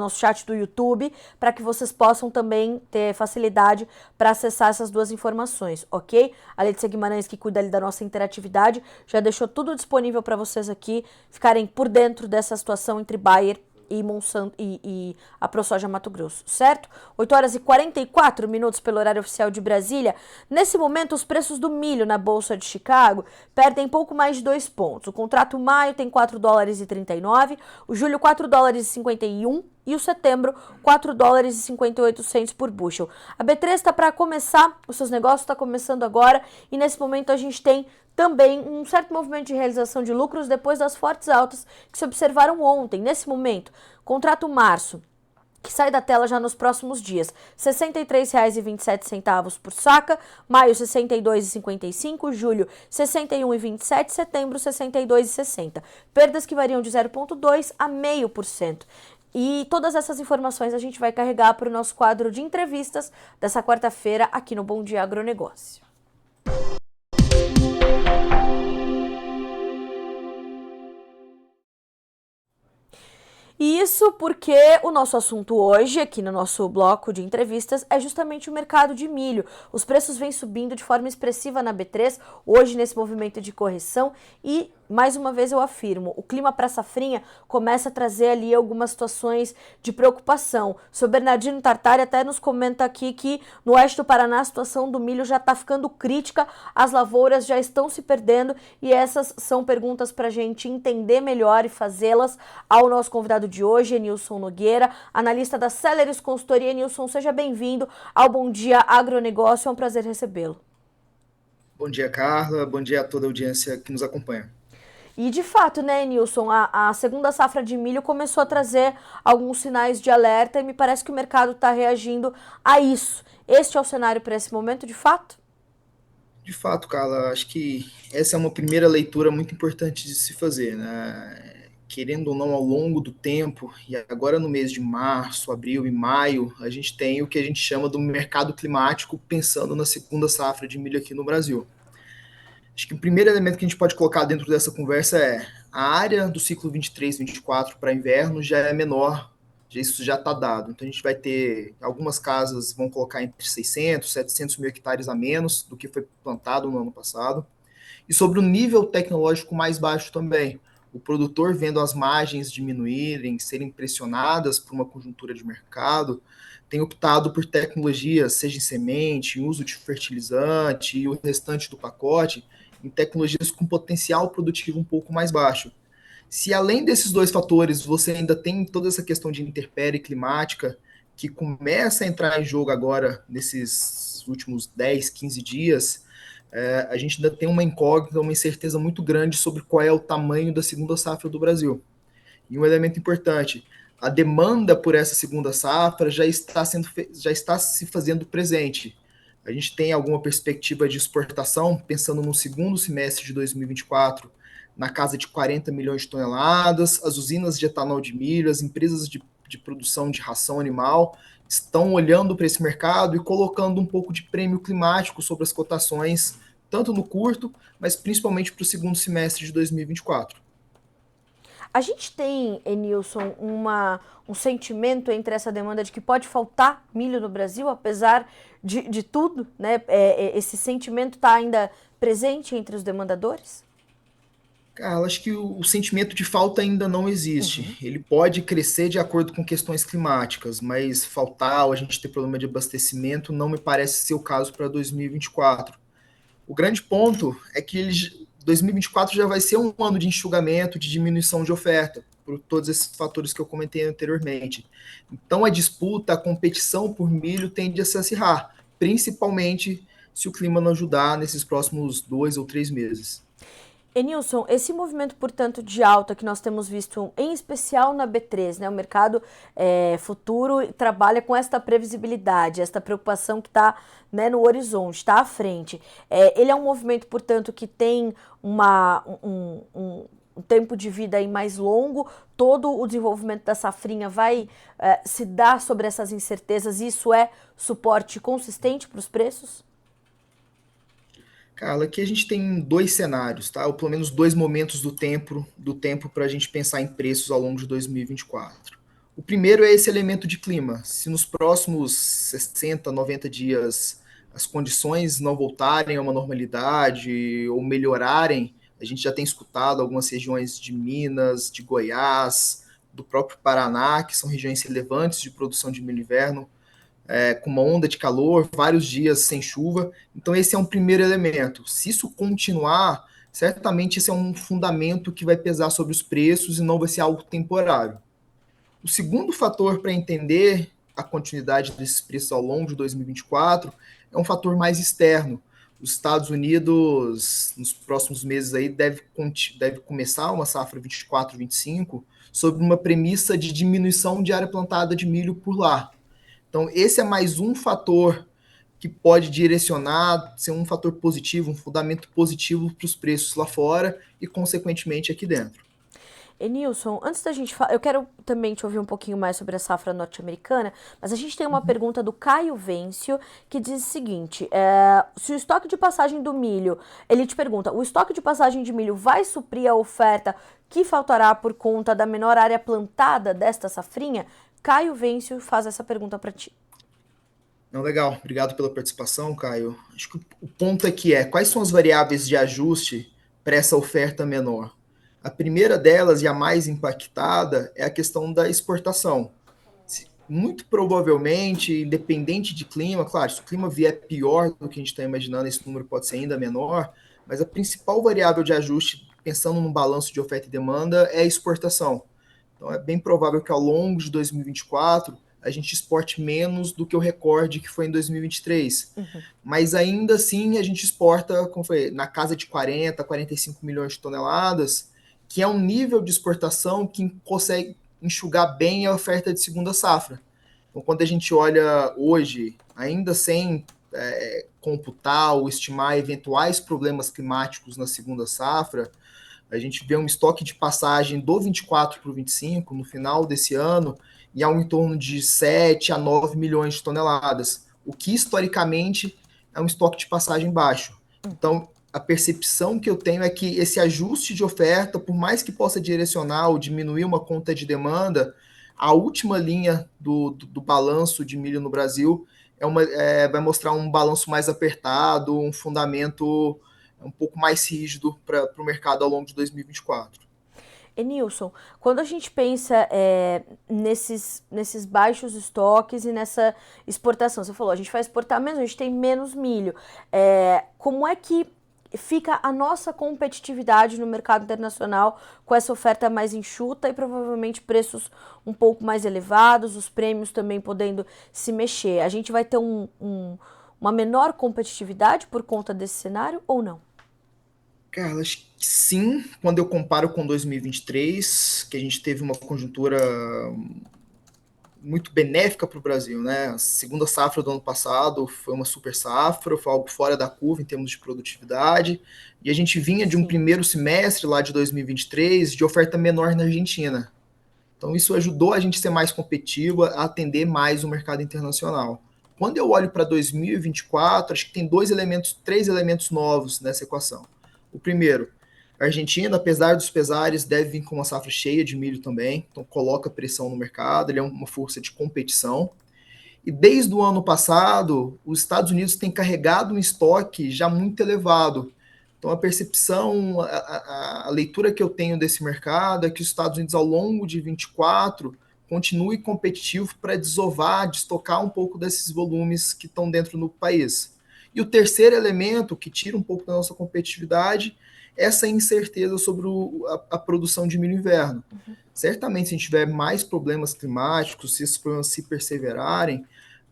nosso chat do YouTube, para que vocês possam também ter facilidade para acessar essas duas informações, ok? A Letícia Guimarães, que cuida ali da nossa interatividade, já deixou tudo disponível para vocês aqui ficarem por dentro dessa situação entre Bayer e Monsanto e a ProSoja Mato Grosso, certo? 8h44 pelo horário oficial de Brasília. Nesse momento, os preços do milho na Bolsa de Chicago perdem pouco mais de 2 pontos. O contrato maio tem $4,39, o julho $4,51 e o setembro $4,58 por bushel. A B3 está para começar, os seus negócios está começando agora, e nesse momento a gente tem também um certo movimento de realização de lucros depois das fortes altas que se observaram ontem. Nesse momento, contrato março, que sai da tela já nos próximos dias, R$ 63,27 por saca, maio R$ 62,55, julho R$ 61,27, setembro R$ 62,60. Perdas que variam de 0,2% a 0,5%. E todas essas informações a gente vai carregar para o nosso quadro de entrevistas dessa quarta-feira aqui no Bom Dia Agronegócio. E isso porque o nosso assunto hoje, aqui no nosso bloco de entrevistas, é justamente o mercado de milho. Os preços vêm subindo de forma expressiva na B3, hoje nesse movimento de correção, e mais uma vez eu afirmo, o clima para a safrinha começa a trazer ali algumas situações de preocupação. O seu Bernardino Tartari até nos comenta aqui que no oeste do Paraná a situação do milho já está ficando crítica, as lavouras já estão se perdendo, e essas são perguntas para a gente entender melhor e fazê-las ao nosso convidado de hoje, Enilson Nogueira, analista da Celeris Consultoria. Enilson, seja bem-vindo ao Bom Dia Agronegócio, é um prazer recebê-lo. Bom dia, Carla. Bom dia a toda a audiência que nos acompanha. E de fato, né, Nilson, a segunda safra de milho começou a trazer alguns sinais de alerta e me parece que o mercado está reagindo a isso. Este é o cenário para esse momento, de fato? De fato, Carla, acho que essa é uma primeira leitura muito importante de se fazer, né? Querendo ou não, ao longo do tempo, e agora no mês de março, abril e maio, a gente tem o que a gente chama do mercado climático pensando na segunda safra de milho aqui no Brasil. Acho que o primeiro elemento que a gente pode colocar dentro dessa conversa é a área do ciclo 23-24 para inverno já é menor, isso já está dado. Então a gente vai ter, algumas casas vão colocar entre 600, 700 mil hectares a menos do que foi plantado no ano passado. E sobre o nível tecnológico mais baixo também. O produtor vendo as margens diminuírem, serem pressionadas por uma conjuntura de mercado, tem optado por tecnologias, seja em semente, em uso de fertilizante e o restante do pacote, em tecnologias com potencial produtivo um pouco mais baixo. Se além desses dois fatores você ainda tem toda essa questão de intempérie climática, que começa a entrar em jogo agora nesses últimos 10, 15 dias, a gente ainda tem uma incógnita, uma incerteza muito grande sobre qual é o tamanho da segunda safra do Brasil. E um elemento importante, a demanda por essa segunda safra já está se fazendo presente. A gente tem alguma perspectiva de exportação, pensando no segundo semestre de 2024, na casa de 40 milhões de toneladas. As usinas de etanol de milho, as empresas de produção de ração animal estão olhando para esse mercado e colocando um pouco de prêmio climático sobre as cotações, tanto no curto, mas principalmente para o segundo semestre de 2024. A gente tem, Enilson, um sentimento entre essa demanda de que pode faltar milho no Brasil, apesar de tudo, né? Esse sentimento está ainda presente entre os demandadores? Cara, acho que o sentimento de falta ainda não existe. Ele pode crescer de acordo com questões climáticas, mas faltar ou a gente ter problema de abastecimento não me parece ser o caso para 2024. O grande ponto é que 2024 já vai ser um ano de enxugamento, de diminuição de oferta, por todos esses fatores que eu comentei anteriormente. Então a disputa, a competição por milho tende a se acirrar, principalmente se o clima não ajudar nesses próximos 2 ou 3 meses. Enilson, esse movimento, portanto, de alta que nós temos visto, em especial na B3, né, o mercado futuro trabalha com esta previsibilidade, esta preocupação que está, né, no horizonte, está à frente. Ele é um movimento, portanto, que tem um tempo de vida aí mais longo, todo o desenvolvimento da safrinha vai se dar sobre essas incertezas, e isso é suporte consistente para os preços? Carla, aqui a gente tem dois cenários, tá? Ou pelo menos dois momentos do tempo para a gente pensar em preços ao longo de 2024. O primeiro é esse elemento de clima. Se nos próximos 60, 90 dias as condições não voltarem a uma normalidade ou melhorarem, a gente já tem escutado algumas regiões de Minas, de Goiás, do próprio Paraná, que são regiões relevantes de produção de milho inverno, com uma onda de calor, vários dias sem chuva. Então esse é um primeiro elemento. Se isso continuar, certamente esse é um fundamento que vai pesar sobre os preços e não vai ser algo temporário. O segundo fator para entender a continuidade desses preços ao longo de 2024 é um fator mais externo. Os Estados Unidos, nos próximos meses, aí, deve começar uma safra 24-25 sob uma premissa de diminuição de área plantada de milho por lá. Então, esse é mais um fator que pode direcionar, ser um fator positivo, um fundamento positivo para os preços lá fora e, consequentemente, aqui dentro. Enilson, antes da gente falar, eu quero também te ouvir um pouquinho mais sobre a safra norte-americana, mas a gente tem uma pergunta do Caio Vêncio, que diz o seguinte, se o estoque de passagem do milho, ele te pergunta, o estoque de passagem de milho vai suprir a oferta que faltará por conta da menor área plantada desta safrinha? Caio Vêncio faz essa pergunta para ti. Não, legal, obrigado pela participação, Caio. Acho que o ponto aqui quais são as variáveis de ajuste para essa oferta menor? A primeira delas, e a mais impactada, é a questão da exportação. Muito provavelmente, independente de clima, claro, se o clima vier pior do que a gente está imaginando, esse número pode ser ainda menor, mas a principal variável de ajuste, pensando no balanço de oferta e demanda, é a exportação. Então, é bem provável que ao longo de 2024 a gente exporte menos do que o recorde que foi em 2023. Mas ainda assim a gente exporta, como foi, na casa de 40, 45 milhões de toneladas, que é um nível de exportação que consegue enxugar bem a oferta de segunda safra. Então, quando a gente olha hoje, ainda sem computar ou estimar eventuais problemas climáticos na segunda safra, a gente vê um estoque de passagem do 24 para o 25 no final desse ano e há um em torno de 7 a 9 milhões de toneladas, o que historicamente é um estoque de passagem baixo. Então, a percepção que eu tenho é que esse ajuste de oferta, por mais que possa direcionar ou diminuir uma conta de demanda, a última linha do balanço de milho no Brasil vai mostrar um balanço mais apertado, um fundamento um pouco mais rígido para o mercado ao longo de 2024. Nilson, quando a gente pensa nesses baixos estoques e nessa exportação, você falou, a gente vai exportar menos, a gente tem menos milho. Como é que fica a nossa competitividade no mercado internacional com essa oferta mais enxuta e provavelmente preços um pouco mais elevados, os prêmios também podendo se mexer? A gente vai ter uma menor competitividade por conta desse cenário ou não? Carla, acho que sim, quando eu comparo com 2023, que a gente teve uma conjuntura muito benéfica para o Brasil, né? A segunda safra do ano passado foi uma super safra, foi algo fora da curva em termos de produtividade, e a gente vinha de um primeiro semestre lá de 2023 de oferta menor na Argentina. Então isso ajudou a gente a ser mais competitivo, a atender mais o mercado internacional. Quando eu olho para 2024, acho que tem três elementos novos nessa equação. O primeiro, a Argentina, apesar dos pesares, deve vir com uma safra cheia de milho também, então coloca pressão no mercado, ele é uma força de competição. E desde o ano passado, os Estados Unidos têm carregado um estoque já muito elevado. Então, a percepção, a leitura que eu tenho desse mercado é que os Estados Unidos, ao longo de 24, continue competitivo para desovar, destocar um pouco desses volumes que estão dentro do país. E o terceiro elemento, que tira um pouco da nossa competitividade, é essa incerteza sobre a produção de milho inverno. Certamente, se a gente tiver mais problemas climáticos, se esses problemas se perseverarem,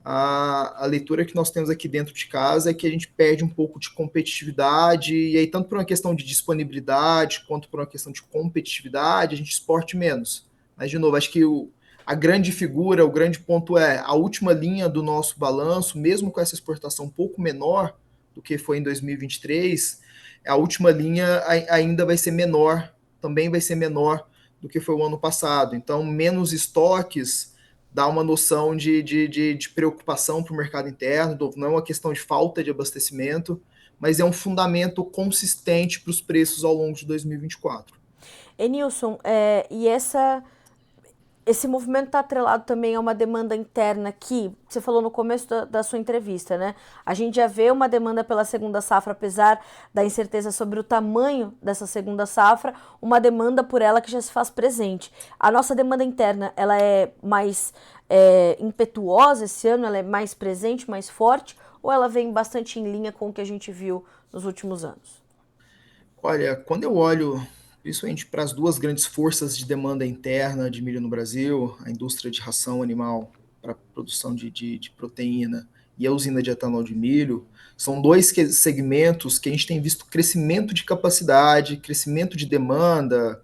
a leitura que nós temos aqui dentro de casa é que a gente perde um pouco de competitividade, e aí tanto por uma questão de disponibilidade, quanto por uma questão de competitividade, a gente exporte menos. Mas, de novo, acho que a grande figura, o grande ponto é a última linha do nosso balanço, mesmo com essa exportação um pouco menor do que foi em 2023, a última linha ainda vai ser menor, também vai ser menor do que foi o ano passado. Então, menos estoques dá uma noção de preocupação para o mercado interno, não é uma questão de falta de abastecimento, mas é um fundamento consistente para os preços ao longo de 2024. Nilson, e esse movimento está atrelado também a uma demanda interna que você falou no começo da sua entrevista, né? A gente já vê uma demanda pela segunda safra, apesar da incerteza sobre o tamanho dessa segunda safra, uma demanda por ela que já se faz presente. A nossa demanda interna, ela é mais impetuosa esse ano, ela é mais presente, mais forte, ou ela vem bastante em linha com o que a gente viu nos últimos anos? Olha, quando eu olho principalmente para as duas grandes forças de demanda interna de milho no Brasil, a indústria de ração animal para a produção de proteína e a usina de etanol de milho, são dois segmentos que a gente tem visto crescimento de capacidade, crescimento de demanda.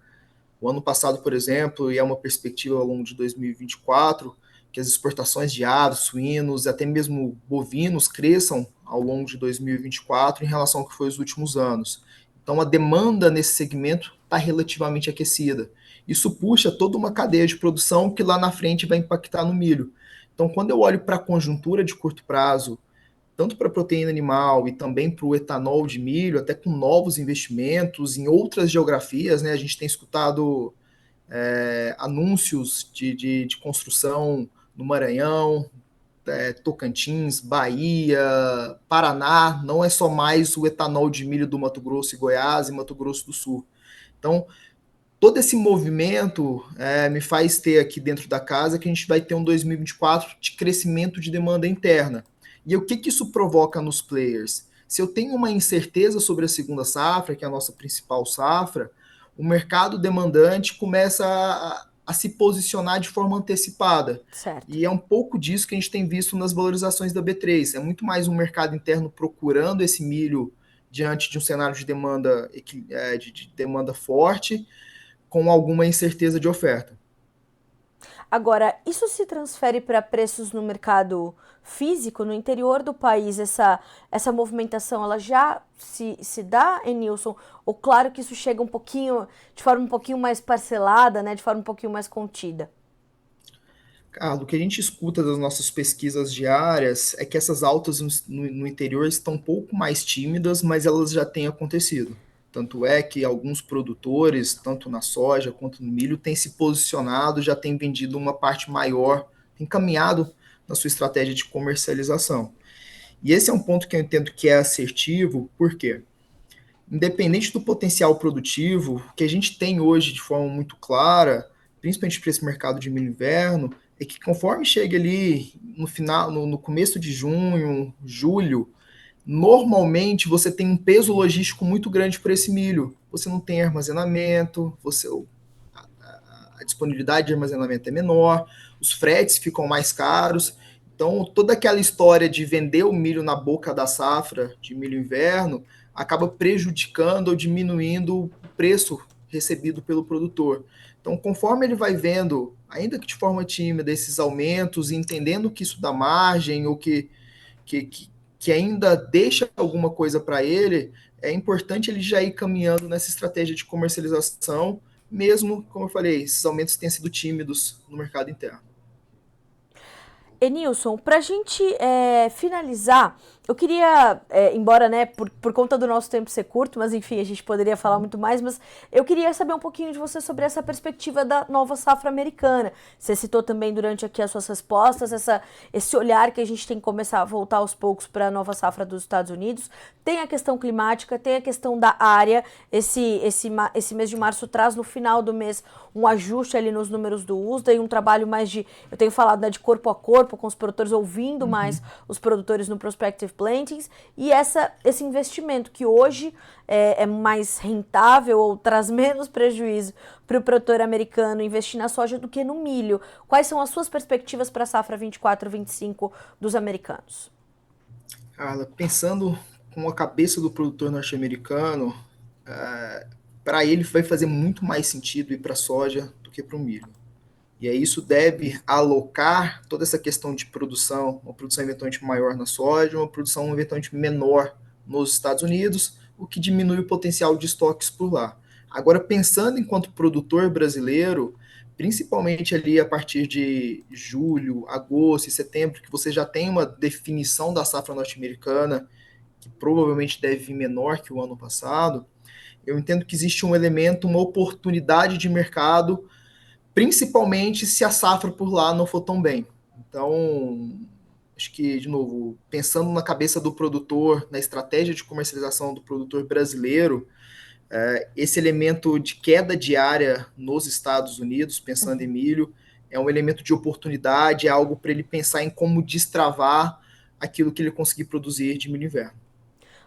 O ano passado, por exemplo, e é uma perspectiva ao longo de 2024, que as exportações de aves, suínos, até mesmo bovinos cresçam ao longo de 2024 em relação ao que foi os últimos anos. Então, a demanda nesse segmento está relativamente aquecida. Isso puxa toda uma cadeia de produção que lá na frente vai impactar no milho. Então, quando eu olho para a conjuntura de curto prazo, tanto para a proteína animal e também para o etanol de milho, até com novos investimentos em outras geografias, né? A gente tem escutado anúncios de construção no Maranhão, Tocantins, Bahia, Paraná, não é só mais o etanol de milho do Mato Grosso e Goiás e Mato Grosso do Sul. Então, todo esse movimento me faz ter aqui dentro da casa que a gente vai ter um 2024 de crescimento de demanda interna. E o que isso provoca nos players? Se eu tenho uma incerteza sobre a segunda safra, que é a nossa principal safra, o mercado demandante começa a se posicionar de forma antecipada. Certo. E é um pouco disso que a gente tem visto nas valorizações da B3. É muito mais um mercado interno procurando esse milho diante de um cenário de demanda forte, com alguma incerteza de oferta. Agora, isso se transfere para preços no mercado físico, no interior do país, essa movimentação, ela já se dá, Enilson? Ou claro que isso chega de forma um pouquinho mais parcelada, né, de forma um pouquinho mais contida? Carlos, o que a gente escuta das nossas pesquisas diárias é que essas altas no interior estão um pouco mais tímidas, mas elas já têm acontecido. Tanto é que alguns produtores, tanto na soja quanto no milho, têm se posicionado, já têm vendido uma parte maior, têm caminhado na sua estratégia de comercialização. E esse é um ponto que eu entendo que é assertivo, por quê? Independente do potencial produtivo, o que a gente tem hoje de forma muito clara, principalmente para esse mercado de milho inverno, é que conforme chega ali no final, no começo de junho, julho, normalmente você tem um peso logístico muito grande por esse milho. Você não tem armazenamento, a disponibilidade de armazenamento é menor, os fretes ficam mais caros. Então, toda aquela história de vender o milho na boca da safra de milho inverno acaba prejudicando ou diminuindo o preço recebido pelo produtor. Então, conforme ele vai vendo, ainda que de forma tímida, esses aumentos, entendendo que isso dá margem ou que ainda deixa alguma coisa para ele, é importante ele já ir caminhando nessa estratégia de comercialização, mesmo, como eu falei, esses aumentos tenham sido tímidos no mercado interno. Enilson, para a gente finalizar, eu queria, embora, né, por conta do nosso tempo ser curto, mas enfim, a gente poderia falar muito mais, mas eu queria saber um pouquinho de você sobre essa perspectiva da nova safra americana. Você citou também durante aqui as suas respostas, esse olhar que a gente tem que começar a voltar aos poucos para a nova safra dos Estados Unidos. Tem a questão climática, tem a questão da área. Esse mês de março traz no final do mês um ajuste ali nos números do USDA e um trabalho mais eu tenho falado, né, de corpo a corpo, com os produtores, ouvindo mais os produtores no Prospective Plantings, e esse investimento que hoje é mais rentável ou traz menos prejuízo para o produtor americano investir na soja do que no milho. Quais são as suas perspectivas para a safra 24-25 dos americanos? Carla, pensando com a cabeça do produtor norte-americano, para ele vai fazer muito mais sentido ir para a soja do que para o milho. E aí isso deve alocar toda essa questão de produção, uma produção eventualmente maior na soja, uma produção eventualmente menor nos Estados Unidos, o que diminui o potencial de estoques por lá. Agora, pensando enquanto produtor brasileiro, principalmente ali a partir de julho, agosto e setembro, que você já tem uma definição da safra norte-americana, que provavelmente deve vir menor que o ano passado, eu entendo que existe um elemento, uma oportunidade de mercado, principalmente se a safra por lá não for tão bem. Então, acho que, de novo, pensando na cabeça do produtor, na estratégia de comercialização do produtor brasileiro, esse elemento de queda diária nos Estados Unidos, pensando em milho, é um elemento de oportunidade, é algo para ele pensar em como destravar aquilo que ele conseguir produzir de milho inverno.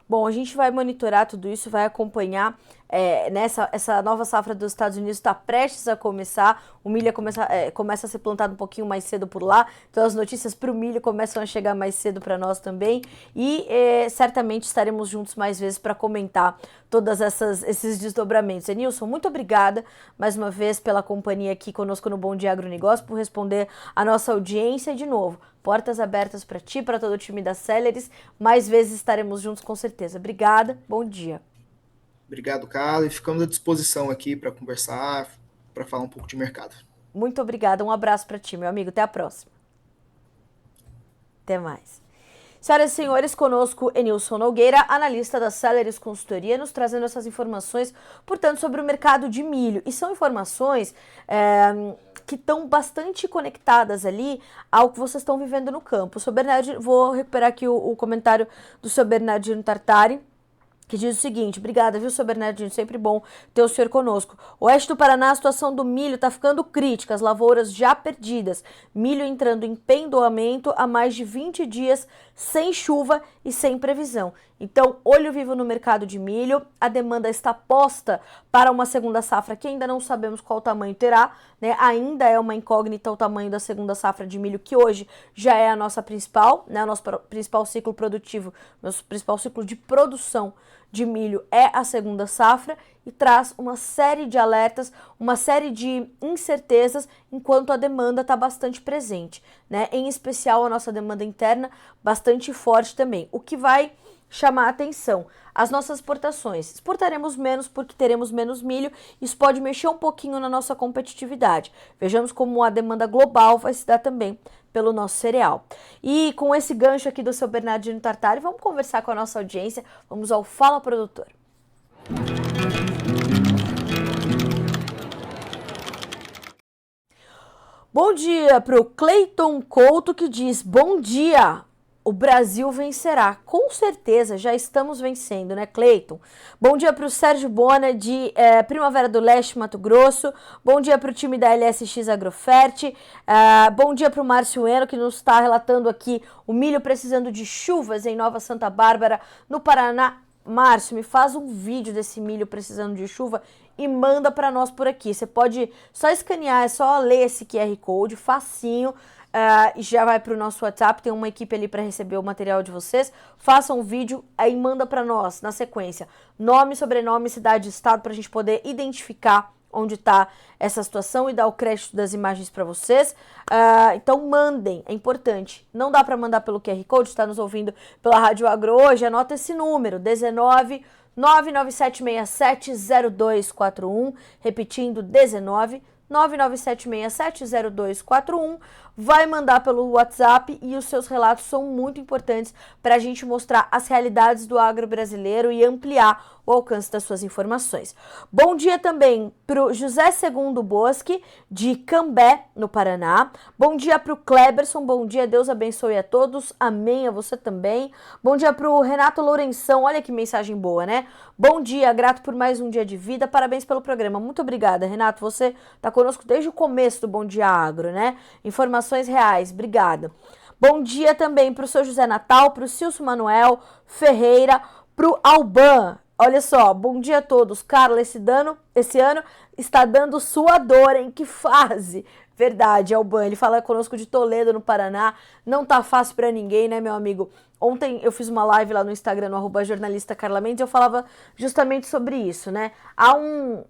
Bom, a gente vai monitorar tudo isso, vai acompanhar. Essa nova safra dos Estados Unidos está prestes a começar. O milho começa a ser plantado um pouquinho mais cedo por lá, então as notícias para o milho começam a chegar mais cedo para nós também. E certamente estaremos juntos mais vezes para comentar todos esses desdobramentos. Enilson, muito obrigada mais uma vez pela companhia aqui conosco no Bom Dia Agronegócio, por responder a nossa audiência. E de novo, portas abertas para ti, para todo o time da Celeris. Mais vezes estaremos juntos com certeza. Obrigada, bom dia. Obrigado, Carlos, e ficamos à disposição aqui para conversar, para falar um pouco de mercado. Muito obrigada, um abraço para ti, meu amigo, até a próxima. Até mais. Senhoras e senhores, conosco Enilson Nogueira, analista da Celeris Consultoria, nos trazendo essas informações, portanto, sobre o mercado de milho. E são informações que estão bastante conectadas ali ao que vocês estão vivendo no campo. Vou recuperar aqui o comentário do seu Bernardino Tartari. que diz o seguinte: obrigada, viu, seu Bernardinho, sempre bom ter o senhor conosco. Oeste do Paraná, a situação do milho tá ficando crítica, as lavouras já perdidas, milho entrando em pendoamento há mais de 20 dias, sem chuva e sem previsão. Então, olho vivo no mercado de milho, a demanda está posta para uma segunda safra que ainda não sabemos qual tamanho terá, né? Ainda é uma incógnita o tamanho da segunda safra de milho, que hoje já é a nossa principal, né? O nosso principal ciclo produtivo, nosso principal ciclo de produção de milho é a segunda safra e traz uma série de alertas, uma série de incertezas, enquanto a demanda está bastante presente, né? Em especial a nossa demanda interna bastante forte também, o que vai chamar a atenção. As nossas exportações. Exportaremos menos porque teremos menos milho. Isso pode mexer um pouquinho na nossa competitividade. Vejamos como a demanda global vai se dar também pelo nosso cereal. E com esse gancho aqui do seu Bernardino Tartari, vamos conversar com a nossa audiência. Vamos ao Fala Produtor. Bom dia para o Cleiton Couto, que diz: bom dia, o Brasil vencerá. Com certeza, já estamos vencendo, né, Cleiton? Bom dia para o Sérgio Bona, de Primavera do Leste, Mato Grosso. Bom dia para o time da LSX Agrofert. Bom dia para o Márcio Eno, que nos está relatando aqui o milho precisando de chuvas em Nova Santa Bárbara, no Paraná. Márcio, me faz um vídeo desse milho precisando de chuva e manda para nós por aqui. Você pode só escanear, é só ler esse QR Code, facinho, e já vai para o nosso WhatsApp, tem uma equipe ali para receber o material de vocês. Faça um vídeo, aí manda para nós, na sequência, nome, sobrenome, cidade e estado, para a gente poder identificar onde está essa situação e dar o crédito das imagens para vocês. Então mandem, é importante. Não dá para mandar pelo QR Code, está nos ouvindo pela Rádio Agro hoje, anota esse número, 19 997670241, repetindo, 19 997670241, vai mandar pelo WhatsApp e os seus relatos são muito importantes para a gente mostrar as realidades do agro brasileiro e ampliar o alcance das suas informações. Bom dia também para o José Segundo Bosque, de Cambé, no Paraná. Bom dia para o Kleberson, bom dia, Deus abençoe a todos, amém, a você também. Bom dia para o Renato Lourenção, olha que mensagem boa, né? Bom dia, grato por mais um dia de vida, parabéns pelo programa. Muito obrigada, Renato, você está conosco desde o começo do Bom Dia Agro, né? Informações reais, obrigada. Bom dia também para o seu José Natal, para o Cilso Manuel Ferreira, para o Alban. Olha só, bom dia a todos. Carla, esse ano está dando suador, hein? Que fase! Verdade, Alban, ele fala conosco de Toledo, no Paraná. Não tá fácil para ninguém, né, meu amigo? Ontem eu fiz uma live lá no Instagram, no @jornalista_carla_mendes, e eu falava justamente sobre isso, né? Há um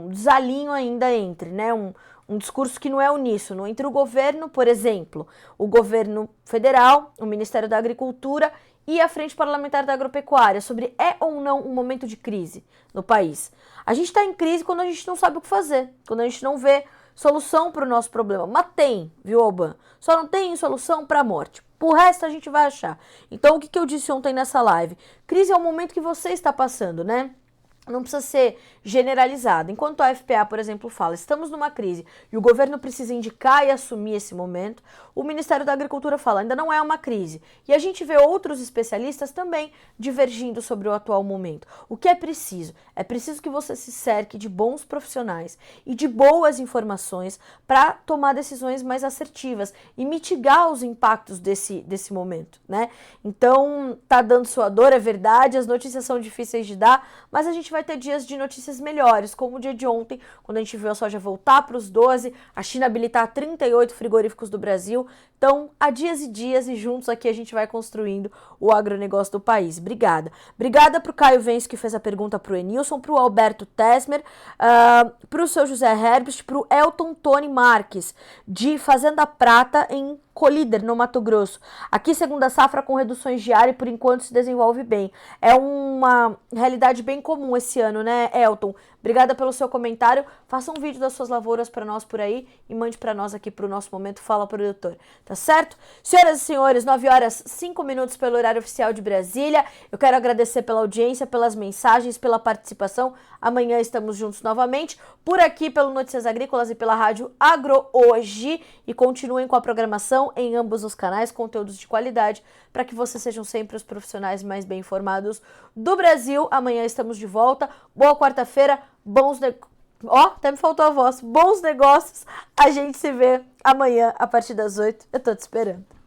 desalinho ainda entre, né, um discurso que não é uníssono entre o governo, por exemplo, o governo federal, o Ministério da Agricultura e a Frente Parlamentar da Agropecuária, sobre é ou não um momento de crise no país. A gente está em crise quando a gente não sabe o que fazer, quando a gente não vê solução para o nosso problema. Mas tem, viu, Alban? Só não tem solução para a morte. Por resto a gente vai achar. Então o que eu disse ontem nessa live? Crise é o momento que você está passando, né? Não precisa ser generalizado. Enquanto a FPA, por exemplo, fala, estamos numa crise e o governo precisa indicar e assumir esse momento, o Ministério da Agricultura fala, ainda não é uma crise. E a gente vê outros especialistas também divergindo sobre o atual momento. O que é preciso? É preciso que você se cerque de bons profissionais e de boas informações para tomar decisões mais assertivas e mitigar os impactos desse momento, né? Então, tá dando sua dor, é verdade, as notícias são difíceis de dar, mas a gente vai ter dias de notícias melhores, como o dia de ontem, quando a gente viu a soja voltar para os 12, a China habilitar 38 frigoríficos do Brasil. Então, há dias e dias, e juntos aqui a gente vai construindo o agronegócio do país. Obrigada. Obrigada para o Caio Vence, que fez a pergunta para o Enilson, para o Alberto Tesmer, para o seu José Herbst, para o Elton Tony Marques, de Fazenda Prata, em Colíder, no Mato Grosso. Aqui, segunda safra com reduções de área e por enquanto se desenvolve bem. É uma realidade bem comum esse ano, né, Elton? Obrigada pelo seu comentário. Faça um vídeo das suas lavouras para nós por aí e mande para nós aqui para o nosso Momento Fala Produtor. Tá certo? Senhoras e senhores, 9 horas 5 minutos pelo horário oficial de Brasília. Eu quero agradecer pela audiência, pelas mensagens, pela participação. Amanhã estamos juntos novamente, por aqui pelo Notícias Agrícolas e pela Rádio Agro Hoje. E continuem com a programação em ambos os canais, conteúdos de qualidade, para que vocês sejam sempre os profissionais mais bem informados do Brasil. Amanhã estamos de volta. Boa quarta-feira, bons negócios. Até me faltou a voz. Bons negócios. A gente se vê amanhã a partir das 8. Eu tô te esperando.